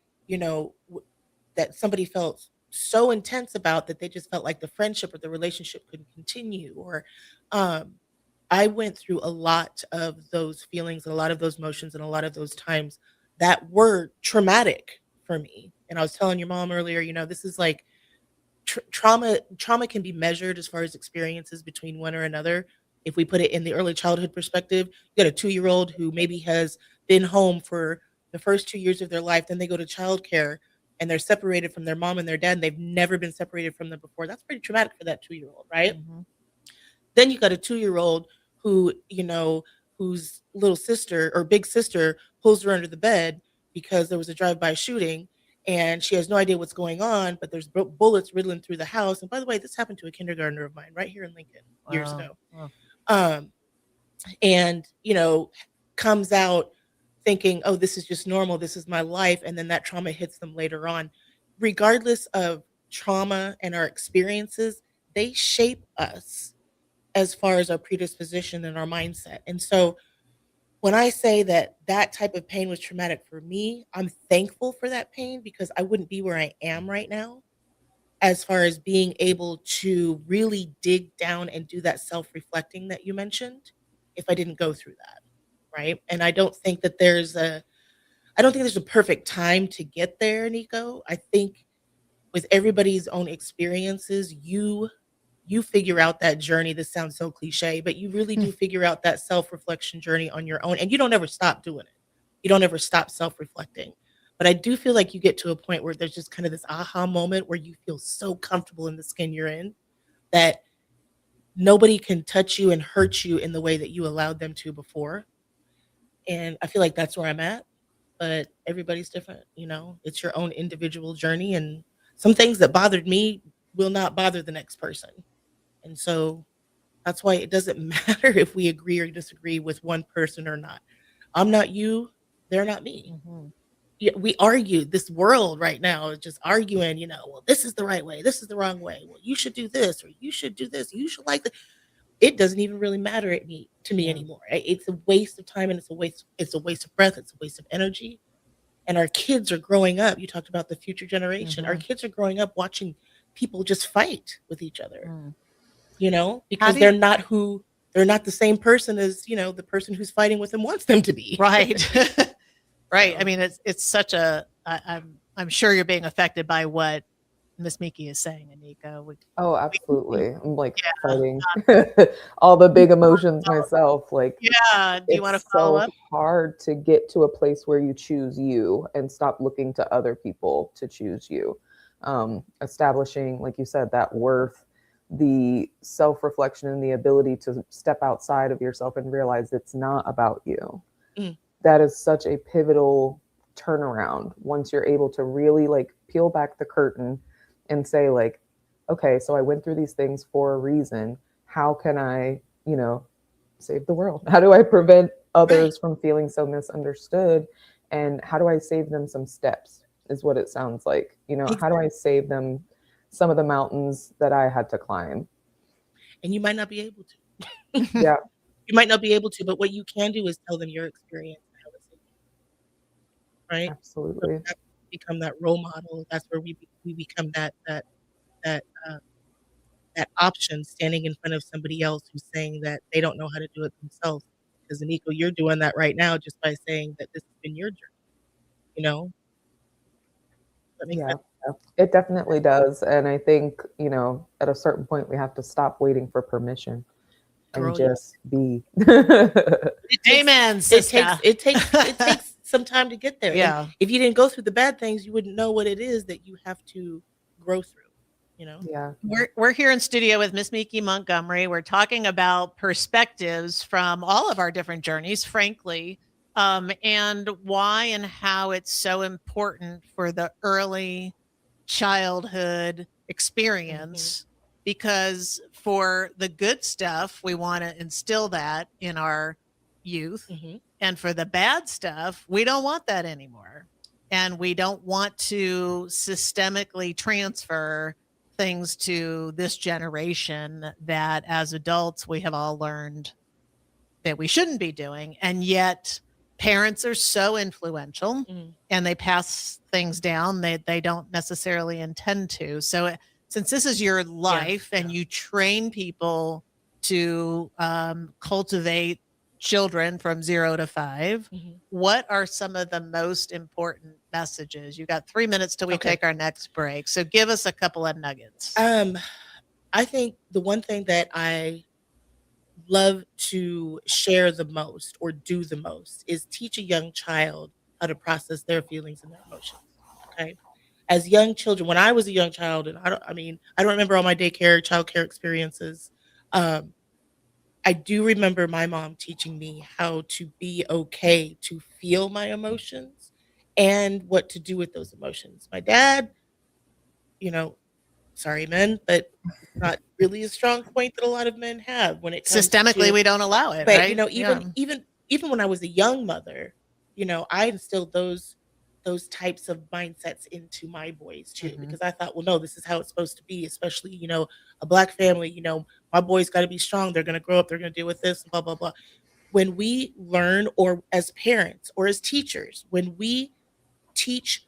that somebody felt so intense about that they just felt like the friendship or the relationship couldn't continue. Or I went through a lot of those feelings and a lot of those emotions and a lot of those times that were traumatic for me. And I was telling your mom earlier, this is like trauma can be measured as far as experiences between one or another. If we put it in the early childhood perspective, you got a 2-year-old who maybe has been home for the first 2 years of their life, then they go to childcare and they're separated from their mom and their dad, and they've never been separated from them before. That's pretty traumatic for that 2-year-old, right? Then you got a 2-year-old who, whose little sister or big sister pulls her under the bed because there was a drive-by shooting and she has no idea what's going on, but there's bullets riddling through the house. And by the way, this happened to a kindergartner of mine right here in Lincoln years ago. And, comes out thinking, oh, this is just normal. This is my life. And then that trauma hits them later on. Regardless of trauma and our experiences, they shape us as far as our predisposition and our mindset. And so when I say that that type of pain was traumatic for me, I'm thankful for that pain because I wouldn't be where I am right now as far as being able to really dig down and do that self-reflecting that you mentioned if I didn't go through that, right? And I don't think there's a perfect time to get there, Nico. I think with everybody's own experiences, you figure out that journey. This sounds so cliche, but you really do figure out that self-reflection journey on your own, and you don't ever stop doing it. You don't ever stop self-reflecting. But I do feel like you get to a point where there's just kind of this aha moment where you feel so comfortable in the skin you're in that nobody can touch you and hurt you in the way that you allowed them to before. And I feel like that's where I'm at, but everybody's different, it's your own individual journey, and some things that bothered me will not bother the next person. And so that's why it doesn't matter if we agree or disagree with one person or not. I'm not you, they're not me. Yeah, we argue. This world right now is just arguing, well, this is the right way, this is the wrong way. Well, you should do this, or you should do this, you should like that. It doesn't even really matter to me anymore. It's a waste of time, and it's a waste of breath, it's a waste of energy. And our kids are growing up. You talked about the future generation. Our kids are growing up watching people just fight with each other. Because they're not the same person as, the person who's fighting with them wants them to be. Right. Right. I mean, it's such I'm sure you're being affected by what Mismiki is saying, Aniko. Oh, absolutely. I'm fighting all the big emotions myself. Do you want to follow up? It's so hard to get to a place where you choose you and stop looking to other people to choose you. Establishing, like you said, that worth, the self-reflection, and the ability to step outside of yourself and realize it's not about you. That is such a pivotal turnaround once you're able to really peel back the curtain and say okay, so I went through these things for a reason. How can I save the world? How do I prevent others from feeling so misunderstood? And how do I save them some steps is what it sounds like. How do I save them some of the mountains that I had to climb? And you might not be able to. Yeah. You might not be able to, but what you can do is tell them your experience. Right? Absolutely. So become that role model. That's where we become that option, standing in front of somebody else who's saying that they don't know how to do it themselves. Because Aniko, you're doing that right now just by saying that this has been your journey. That makes sense. It definitely does. And I think, at a certain point we have to stop waiting for permission and just be. Amen, sister. It takes some time to get there. Yeah. And if you didn't go through the bad things, you wouldn't know what it is that you have to grow through. Yeah. We're here in studio with Mismiki Montgomery. We're talking about perspectives from all of our different journeys, frankly, and why and how it's so important for the early childhood experience. Because for the good stuff, we want to instill that in our youth. And for the bad stuff, we don't want that anymore. And we don't want to systemically transfer things to this generation that as adults we have all learned that we shouldn't be doing. And yet parents are so influential and they pass things down that they don't necessarily intend to. So since this is your life and you train people to cultivate children from 0 to 5, what are some of the most important messages? You got 3 minutes till we take our next break. So give us a couple of nuggets. I think the one thing that I love to share the most or do the most is teach a young child how to process their feelings and their emotions. Okay. As young children, when I was a young child, and I don't remember all my daycare, childcare experiences. I do remember my mom teaching me how to be okay to feel my emotions and what to do with those emotions. My dad, sorry, men, but not really a strong point that a lot of men have when it comes systemically we don't allow it. But right? Even when I was a young mother, I instilled those types of mindsets into my boys too, because I thought, well, no, this is how it's supposed to be, especially, a Black family, my boys got to be strong. They're going to grow up. They're going to deal with this, blah, blah, blah. When we learn, or as parents or as teachers, when we teach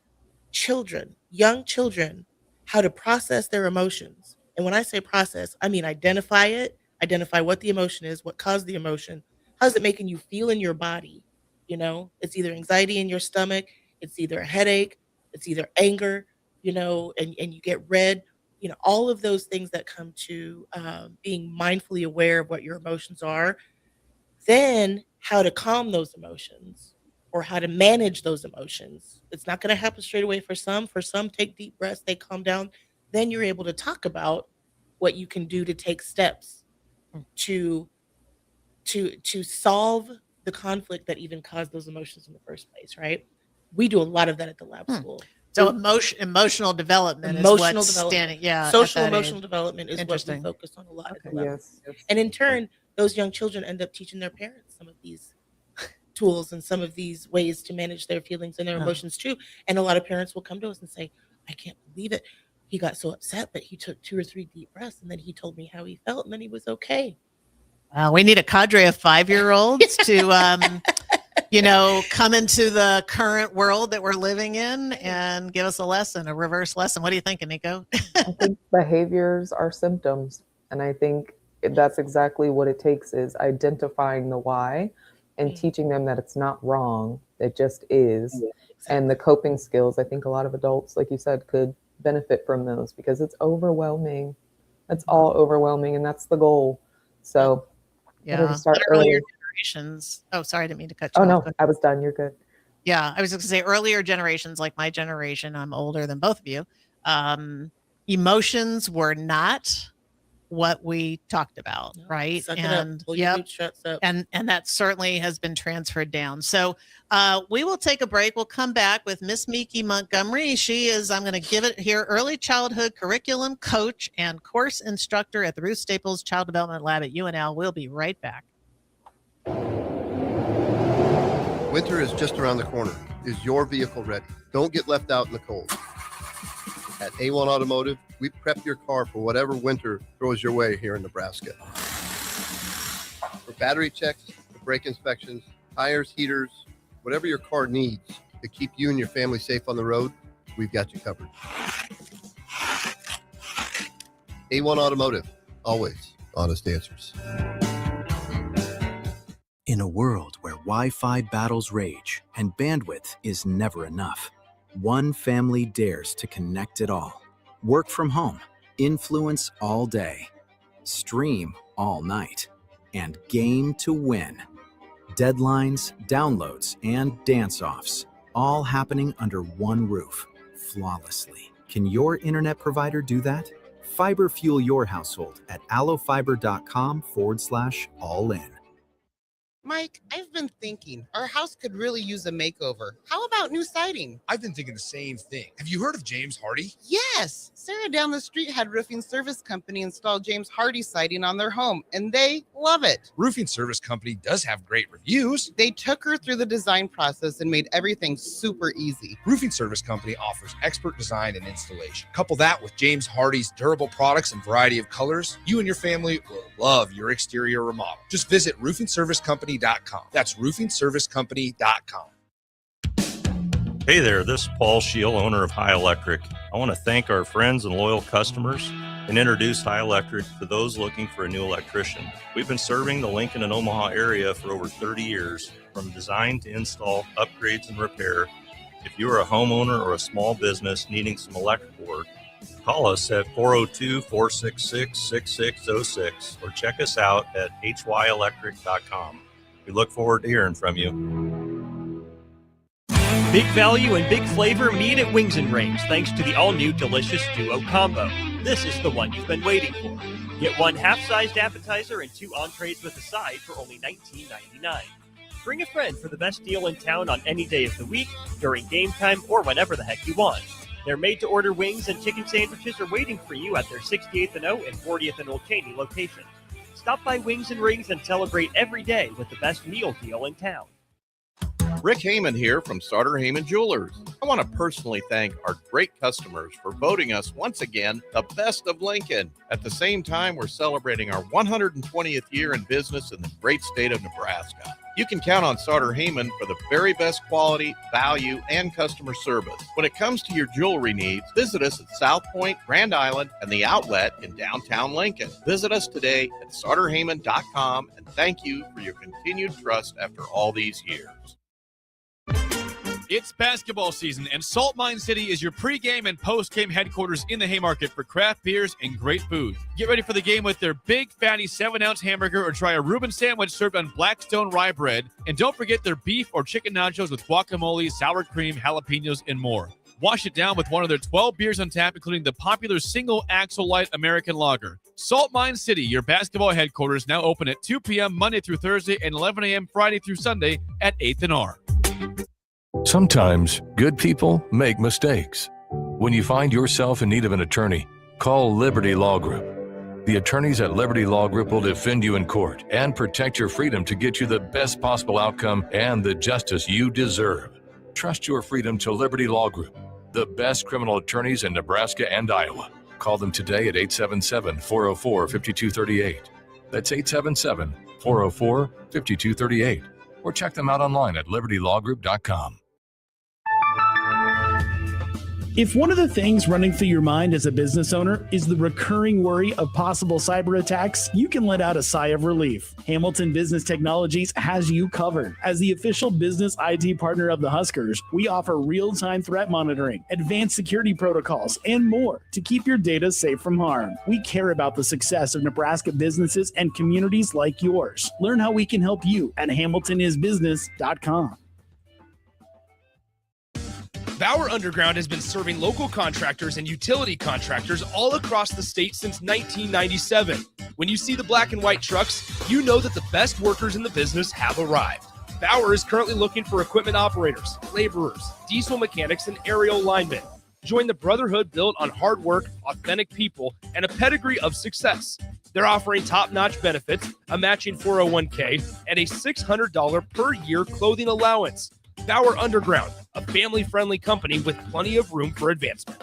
children, young children, how to process their emotions. And when I say process, I mean identify what the emotion is, what caused the emotion, how's it making you feel in your body? It's either anxiety in your stomach, it's either a headache, it's either anger, and you get red, all of those things that come to being mindfully aware of what your emotions are, then how to calm those emotions or how to manage those emotions. It's not going to happen straight away for some. For some, take deep breaths, they calm down. Then you're able to talk about what you can do to take steps to solve the conflict that even caused those emotions in the first place, right? We do a lot of that at the lab school. So emotional development is what's standing. Yeah. Social emotional development is what we focus on a lot at the lab. Yes. And in turn, those young children end up teaching their parents some of these tools and some of these ways to manage their feelings and their emotions too. And a lot of parents will come to us and say, I can't believe it. He got so upset, but he took 2 or 3 deep breaths and then he told me how he felt and then he was okay. We need a cadre of 5-year-olds to, come into the current world that we're living in and give us a reverse lesson. What do you think, Aniko? I think behaviors are symptoms. And I think that's exactly what it takes, is identifying the why and teaching them that it's not wrong. It just is. Yeah, exactly. And the coping skills, I think a lot of adults, like you said, could benefit from those because it's overwhelming. It's all overwhelming, and that's the goal. So start earlier generations. Oh, sorry, I didn't mean to cut you off. Oh, no, I was done. You're good. Yeah, I was going to say earlier generations, like my generation, I'm older than both of you. Emotions were not what we talked about, right? Suck it up. Pull your bootstraps up. And that certainly has been transferred down. So we will take a break. We'll come back with Mismiki Montgomery. She is, I'm going to give it here, early childhood curriculum coach and course instructor at the Ruth Staples Child Development Lab at UNL. We'll be right back. Winter is just around the corner. Is your vehicle ready? Don't get left out in the cold. At A1 Automotive, we prep your car for whatever winter throws your way here in Nebraska. For battery checks, for brake inspections, tires, heaters, whatever your car needs to keep you and your family safe on the road, we've got you covered. A1 Automotive, always honest answers. In a world where Wi-Fi battles rage and bandwidth is never enough, one family dares to connect it all. Work from home, influence all day, stream all night, and game to win. Deadlines, downloads, and dance-offs, all happening under one roof, flawlessly. Can your internet provider do that? Fiber fuel your household at allofiber.com/all-in. Mike, I've been thinking our house could really use a makeover. How about new siding? I've been thinking the same thing. Have you heard of James Hardy? Yes. Sarah down the street had Roofing Service Company install James Hardy siding on their home, and they love it. Roofing Service Company does have great reviews. They took her through the design process and made everything super easy. Roofing Service Company offers expert design and installation. Couple that with James Hardy's durable products and variety of colors, you and your family will love your exterior remodel. Just visit roofingservicecompany.com. That's roofingservicecompany.com. Hey there, this is Paul Scheel, owner of High Electric. I want to thank our friends and loyal customers and introduce High Electric to those looking for a new electrician. We've been serving the Lincoln and Omaha area for over 30 years, from design to install, upgrades, and repair. If you are a homeowner or a small business needing some electrical work, call us at 402-466-6606 or check us out at hyelectric.com. We look forward to hearing from you. Big value and big flavor meet at Wings and Rings thanks to the all-new delicious Duo Combo. This is the one you've been waiting for. Get one half-sized appetizer and 2 entrees with a side for only $19.99. Bring a friend for the best deal in town on any day of the week, during game time, or whenever the heck you want. Their made-to-order wings and chicken sandwiches are waiting for you at their 68th and O and 40th and Old Cheney locations. Stop by Wings and Rings and celebrate every day with the best meal deal in town. Rick Heyman here from Sartor Heyman Jewelers. I want to personally thank our great customers for voting us once again the best of Lincoln. At the same time, we're celebrating our 120th year in business in the great state of Nebraska. You can count on Sartor Heyman for the very best quality, value, and customer service. When it comes to your jewelry needs, visit us at South Point, Grand Island, and the Outlet in downtown Lincoln. Visit us today at sartorheyman.com, and thank you for your continued trust after all these years. It's basketball season, and Salt Mine City is your pregame and postgame headquarters in the Haymarket for craft beers and great food. Get ready for the game with their big, fatty 7-ounce hamburger or try a Reuben sandwich served on Blackstone rye bread. And don't forget their beef or chicken nachos with guacamole, sour cream, jalapenos, and more. Wash it down with one of their 12 beers on tap, including the popular Single Axle Light American Lager. Salt Mine City, your basketball headquarters, now open at 2 p.m. Monday through Thursday and 11 a.m. Friday through Sunday at 8th and R. Sometimes good people make mistakes. When you find yourself in need of an attorney, call Liberty Law Group. The attorneys at Liberty Law Group will defend you in court and protect your freedom to get you the best possible outcome and the justice you deserve. Trust your freedom to Liberty Law Group, the best criminal attorneys in Nebraska and Iowa. Call them today at 877-404-5238. That's 877-404-5238. Or check them out online at libertylawgroup.com. If one of the things running through your mind as a business owner is the recurring worry of possible cyber attacks, you can let out a sigh of relief. Hamilton Business Technologies has you covered. As the official business IT partner of the Huskers, we offer real-time threat monitoring, advanced security protocols, and more to keep your data safe from harm. We care about the success of Nebraska businesses and communities like yours. Learn how we can help you at hamiltonisbusiness.com. Bauer Underground has been serving local contractors and utility contractors all across the state since 1997. When you see the black and white trucks, you know that the best workers in the business have arrived. Bauer is currently looking for equipment operators, laborers, diesel mechanics, and aerial linemen. Join the brotherhood built on hard work, authentic people, and a pedigree of success. They're offering top-notch benefits, a matching 401k, and a $600 per year clothing allowance. Bauer Underground, a family-friendly company with plenty of room for advancement.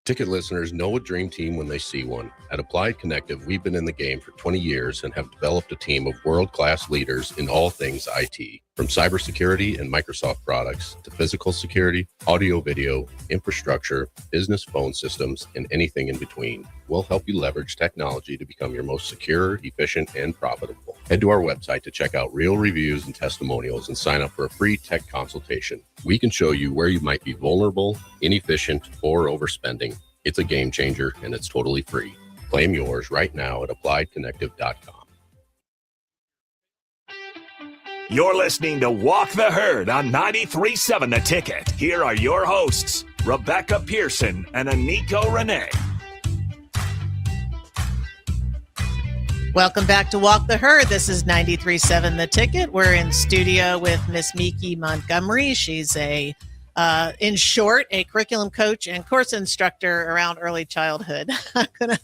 Ticket listeners know a dream team when they see one. At Applied Connective, we've been in the game for 20 years and have developed a team of world-class leaders in all things IT. From cybersecurity and Microsoft products to physical security, audio-video, infrastructure, business phone systems, and anything in between. We'll help you leverage technology to become your most secure, efficient, and profitable. Head to our website to check out real reviews and testimonials and sign up for a free tech consultation. We can show you where you might be vulnerable, inefficient, or overspending. It's a game changer, and it's totally free. Claim yours right now at appliedconnective.com. You're listening to Walk the Herd on 93.7 The Ticket. Here are your hosts, Rebecca Pearson and Aniko Renee. Welcome back to Walk the Herd. This is 93.7 The Ticket. We're in studio with Mismiki Montgomery. She's in short, a curriculum coach and course instructor around early childhood. I'm going to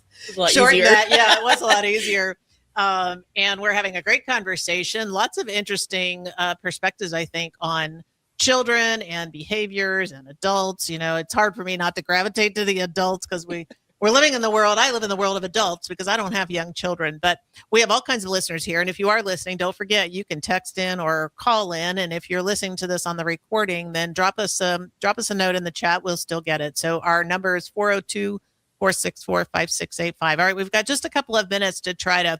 shorten that. Yeah, it was a lot easier. And we're having a great conversation. Lots of interesting perspectives, I think, on children and behaviors and adults. You know, it's hard for me not to gravitate to the adults because we're living in the world. I live in the world of adults because I don't have young children, but we have all kinds of listeners here. And if you are listening, don't forget you can text in or call in. And if you're listening to this on the recording, then drop us a note in the chat. We'll still get it. So our number is 402-464-5685. All right, we've got just a couple of minutes to try to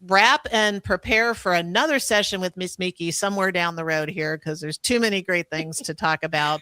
wrap and prepare for another session with Miss Miki somewhere down the road here because there's too many great things to talk about.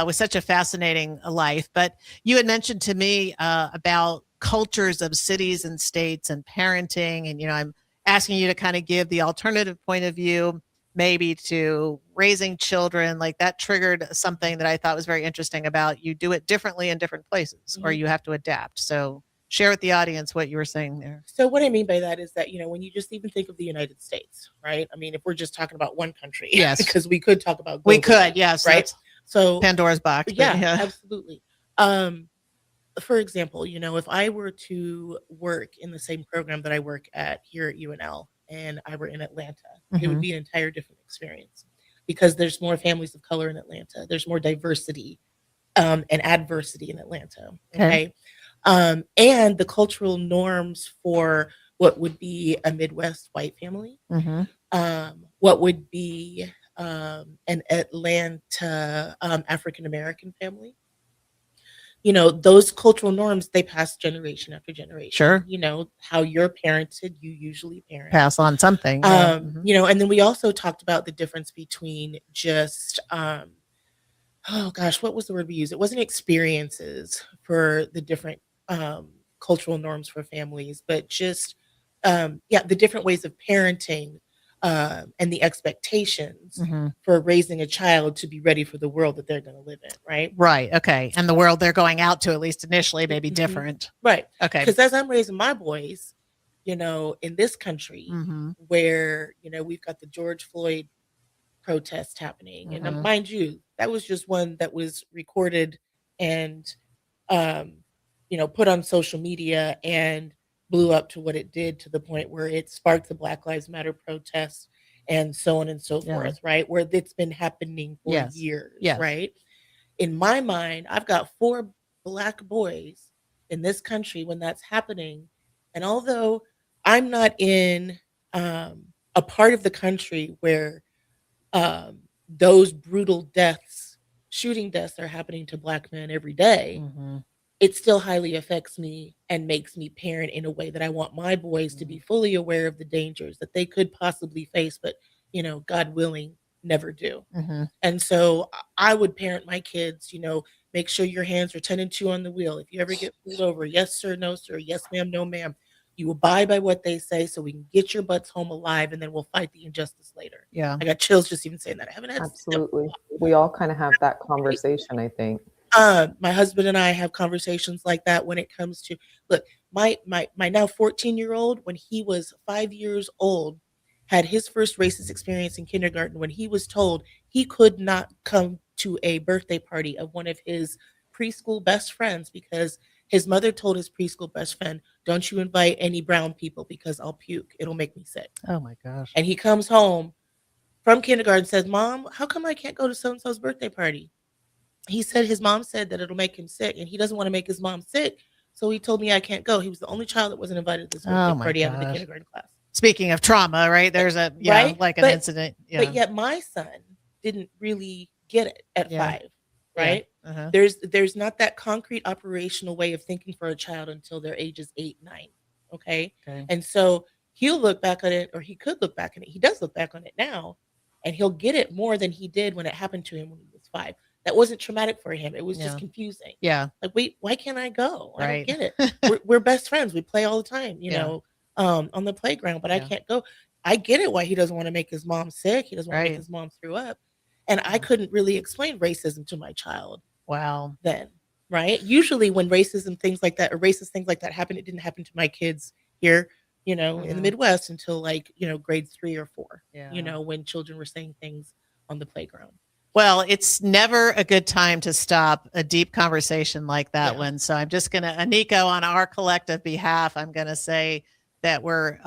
With such a fascinating life. But you had mentioned to me about cultures of cities and states and parenting. And, you know, I'm asking you to kind of give the alternative point of view, maybe to raising children. Like that triggered something that I thought was very interesting about you do it differently in different places or you have to adapt. So share with the audience what you were saying there. So what I mean by that is that, you know, when you just even think of the United States, right? I mean, if we're just talking about one country, yes, because we could talk about globally, we could, yes, right? So Pandora's box. Yeah, absolutely. For example, you know, if I were to work in the same program that I work at here at UNL and I were in Atlanta, it would be an entire different experience because there's more families of color in Atlanta. There's more diversity and adversity in Atlanta. Okay. And the cultural norms for what would be a Midwest white family, what would be an Atlanta African-American family. You know, those cultural norms, they pass generation after generation. Sure. You know, how you're parented, you usually parent. Pass on something. You know, and then we also talked about the difference between just, oh gosh, what was the word we used? It wasn't experiences for the different cultural norms for families, but just, the different ways of parenting and the expectations for raising a child to be ready for the world that they're going to live in, right? Right. Okay. And the world they're going out to, at least initially, may be different. Right. Okay. Because as I'm raising my boys, you know, in this country where, you know, we've got the George Floyd protest happening. And mind you, that was just one that was recorded and, you know, put on social media and blew up to what it did to the point where it sparked the Black Lives Matter protests and so on and so forth, right? Where it's been happening for years, right? In my mind, I've got 4 Black boys in this country when that's happening. And although I'm not in a part of the country where those brutal deaths, shooting deaths are happening to Black men every day, it still highly affects me and makes me parent in a way that I want my boys to be fully aware of the dangers that they could possibly face, but, you know, God willing, never do. And so I would parent my kids, you know, make sure your hands are 10 and 2 on the wheel. If you ever get pulled over, yes, sir, no, sir, yes, ma'am, no, ma'am. You abide by what they say so we can get your butts home alive, and then we'll fight the injustice later. Yeah. I got chills just even saying that. I haven't had Absolutely. We all kind of have that conversation, I think. my husband and I have conversations like that when it comes to, look, my now 14-year-old, when he was 5 years old, had his first racist experience in kindergarten when he was told he could not come to a birthday party of one of his preschool best friends because his mother told his preschool best friend, "Don't you invite any brown people because I'll puke. It'll make me sick." Oh my gosh. And he comes home from kindergarten and says, "Mom, how come I can't go to so-and-so's birthday party?" He said his mom said that it'll make him sick, and he doesn't want to make his mom sick. So he told me I can't go. He was the only child that wasn't invited to this birthday party out of the kindergarten class. Speaking of trauma, right? There's a like an incident. Yeah. But yet my son didn't really get it at 5, right? Yeah. Uh-huh. There's not that concrete operational way of thinking for a child until their ages 8, 9. Okay. And so he'll look back on it, or he could look back on it. He does look back on it now, and he'll get it more than he did when it happened to him when he was 5. That wasn't traumatic for him. It was just confusing. Yeah. Like, wait, why can't I go? I Right. don't get it. We're best friends. We play all the time, you know, on the playground, but I can't go. I get it why he doesn't want to make his mom sick. He doesn't want to make his mom throw up. And I couldn't really explain racism to my child. Wow. Then, right? Usually when racism things like that or racist things like that happen, it didn't happen to my kids here, you know, in the Midwest until like, you know, grade 3 or 4, you know, when children were saying things on the playground. Well, it's never a good time to stop a deep conversation like that one. So I'm just going to, Aniko, on our collective behalf, I'm going to say that we're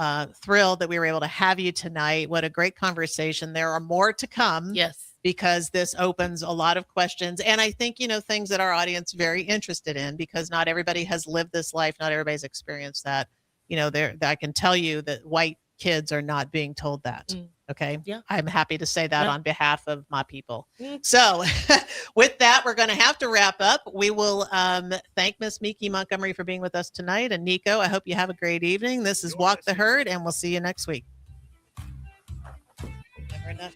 thrilled that we were able to have you tonight. What a great conversation. There are more to come. Yes. Because this opens a lot of questions. And I think, you know, things that our audience very interested in, because not everybody has lived this life. Not everybody's experienced that. You know, I can tell you that white kids are not being told that. Okay. Yeah. I'm happy to say that on behalf of my people. So with that, we're going to have to wrap up. We will thank Mismiki Montgomery for being with us tonight. And Nico, I hope you have a great evening. This is Walk the Herd, and we'll see you next week. Never enough.